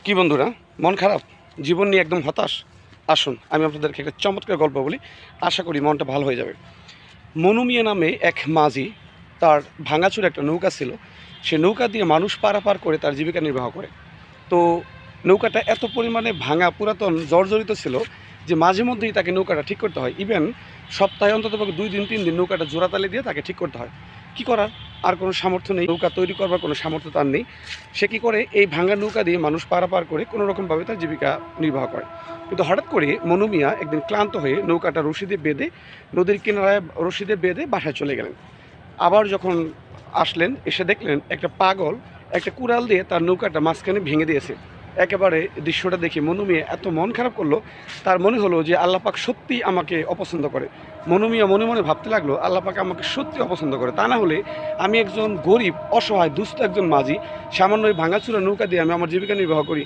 কি বন্ধুরা, মন খারাপ, জীবন নিয়ে একদম হতাশ? আসুন আমি আপনাদেরকে একটা চমৎকার গল্প বলি, আশা করি মনটা ভালো হয়ে যাবে। মনু মিয়া নামে এক মাঝি, তার ভাঙাচোরা একটা নৌকা ছিল। সে নৌকা দিয়ে মানুষ পারাপার করে তার জীবিকা নির্বাহ করে। তো নৌকাটা এত পরিমাণে ভাঙা, পুরাতন, জর্জরিত ছিল যে মাঝে মধ্যেই তাকে নৌকাটা ঠিক করতে হয়। ইভেন সপ্তাহে অন্ততপক্ষে 2 দিন 3 দিন নৌকাটা জোড়াতালি দিয়ে তাকে ঠিক করতে হয়। কি করার? আর কোনো সামর্থ্য নেই, নৌকা তৈরি করবার কোনো সামর্থ্য তার নেই। সে কী করে? এই ভাঙা নৌকা দিয়ে মানুষ পারাপার করে কোনো রকমভাবে তার জীবিকা নির্বাহ করে। কিন্তু হঠাৎ করে মনু মিয়া একদিন ক্লান্ত হয়ে নৌকাটা রশি দিয়ে বেঁধে, নদীর কিনারায় রশি দিয়ে বেঁধে বাসায় চলে গেলেন। আবার যখন আসলেন, এসে দেখলেন একটা পাগল একটা কুড়াল দিয়ে তার নৌকাটা মাঝখানে ভেঙে দিয়েছে। একেবারে দৃশ্যটা দেখে মনু মিয়া এত মন খারাপ করলো, তার মনে হলো যে আল্লাহ পাক সত্যিই আমাকে অপছন্দ করে। মনু মিয়া মনে মনে ভাবতে লাগলো, আল্লাহ পাক আমাকে সত্যি অপছন্দ করে, তা না হলে আমি একজন গরিব, অসহায়, দুস্থ একজন মাঝি, সামান্য ওই ভাঙাচুরা নৌকা দিয়ে আমি আমার জীবিকা নির্বাহ করি।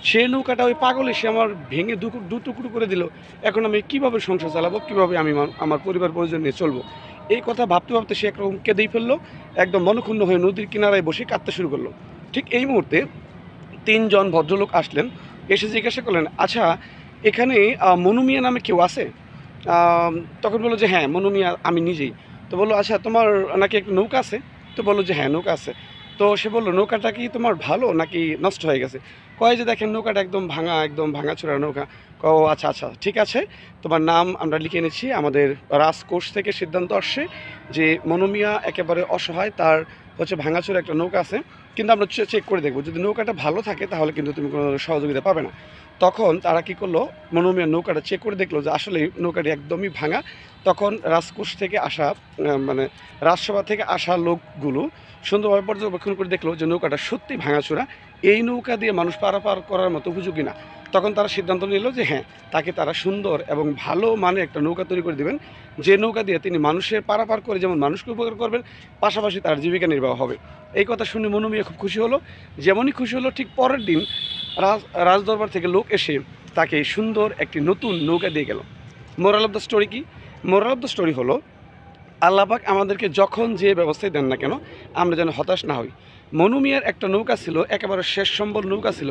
সে নৌকাটা ওই পাগল এসে আমার ভেঙে দু টুকরো করে দিল। এখন আমি কীভাবে সংসার চালাবো, কীভাবে আমি আমার পরিবার পরিজন নিয়ে চলবো? এই কথা ভাবতে ভাবতে সে একরকম কেঁদেই ফেললো। একদম মনক্ষুণ্ণ হয়ে নদীর কিনারায় বসে কাঁদতে শুরু করলো। ঠিক এই মুহূর্তে 3 জন ভদ্রলোক আসলেন, এসে জিজ্ঞাসা করলেন, আচ্ছা এখানে মনু মিয়া নামে কেউ আছে? তখন বললো যে হ্যাঁ, মনু মিয়া আমি নিজেই। তো বললো, আচ্ছা তোমার নাকি একটা নৌকা আছে? তো বললো যে হ্যাঁ, নৌকা আছে। তো সে বললো, নৌকাটা কি তোমার ভালো নাকি নষ্ট হয়ে গেছে? কয় যে দেখেন নৌকাটা একদম ভাঙা, একদম ভাঙাচোরা নৌকা। ও আচ্ছা আচ্ছা, ঠিক আছে, তোমার নাম আমরা লিখে এনেছি। আমাদের রাজকোষ থেকে সিদ্ধান্ত আসছে যে মনু মিয়া একেবারে অসহায়, তার হচ্ছে ভাঙাচোরা একটা নৌকা আছে, কিন্তু আমরা চেক করে দেখবো, যদি নৌকাটা ভালো থাকে তাহলে কিন্তু তুমি কোনো সহযোগিতা পাবে না। তখন তারা কী করলো, মনু মিয়ার নৌকাটা চেক করে দেখলো যে আসলেই নৌকাটি একদমই ভাঙা। তখন রাজকোষ থেকে আসা মানে রাজসভা থেকে আসা লোকগুলো সুন্দরভাবে পর্যবেক্ষণ করে দেখলো যে নৌকাটা সত্যি ভাঙাচোরা, এই নৌকা দিয়ে মানুষ পারাপার করার মতো উপযোগী না। তখন তারা সিদ্ধান্ত নিল যে হ্যাঁ, তাকে তারা সুন্দর এবং ভালো মানের একটা নৌকা তৈরি করে দেবেন, যে নৌকা দিয়ে তিনি মানুষের পারাপার করে যেমন মানুষকে উপকার করবেন, পাশাপাশি তার জীবিকা নির্বাহ হবে। এই কথা শুনে মনু মিয়া খুব খুশি হলো। যেমনই খুশি হলো, ঠিক পরের দিন রাজদরবার থেকে লোক এসে তাকে সুন্দর একটি নতুন নৌকা দিয়ে গেল। মোরাল অফ দ্য স্টোরি কি? মোরাল অফ দ্য স্টোরি হলো, আল্লাহ পাক আমাদেরকে যখন যে ব্যবস্থায় দেন না কেন, আমরা যেন হতাশ না হই। মনু মিয়ার একটা নৌকা ছিল, একেবারে শেষ সম্বল নৌকা ছিল,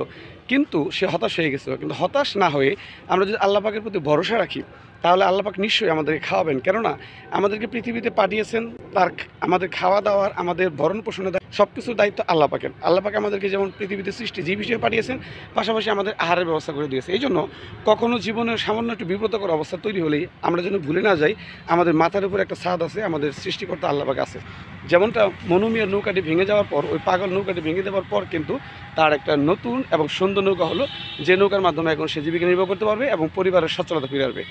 কিন্তু সে হতাশ হয়ে গেছিল। কিন্তু হতাশ না হয়ে আমরা যদি আল্লাহ পাকের প্রতি ভরসা রাখি, তাহলে আল্লাহ পাক নিশ্চয়ই আমাদেরকে খাওয়াবেন। কেননা আমাদেরকে পৃথিবীতে পাঠিয়েছেন, আমাদের খাওয়া দাওয়ার, আমাদের ভরণ পোষণের সব কিছুর দায়িত্ব আল্লাহ পাকের। আল্লাহ পাক আমাদেরকে যেমন পৃথিবীতে সৃষ্টি জীব হিসেবে পাঠিয়েছেন, পাশাপাশি আমাদের আহারের ব্যবস্থা করে দিয়েছে। এই জন্য কখনও জীবনের সামান্য একটু বিব্রতকর অবস্থা তৈরি হলেই আমরা যেন ভুলে না যাই, আমাদের মাথার উপর একটা ছাদ আছে, আমাদের সৃষ্টিকর্তা আল্লাহ পাক আছে। যেমনটা মনু মিয়ার নৌকাটি ভেঙে যাওয়ার পর, ওই পাগল নৌকাটি ভেঙে দেওয়ার পর কিন্তু তার একটা নতুন এবং সুন্দর নৌকা হলো, যে নৌকার মাধ্যমে এখন সে জীবিকা নির্বাহ করতে পারবে এবং পরিবারের সচ্ছলতা ফিরে আসবে।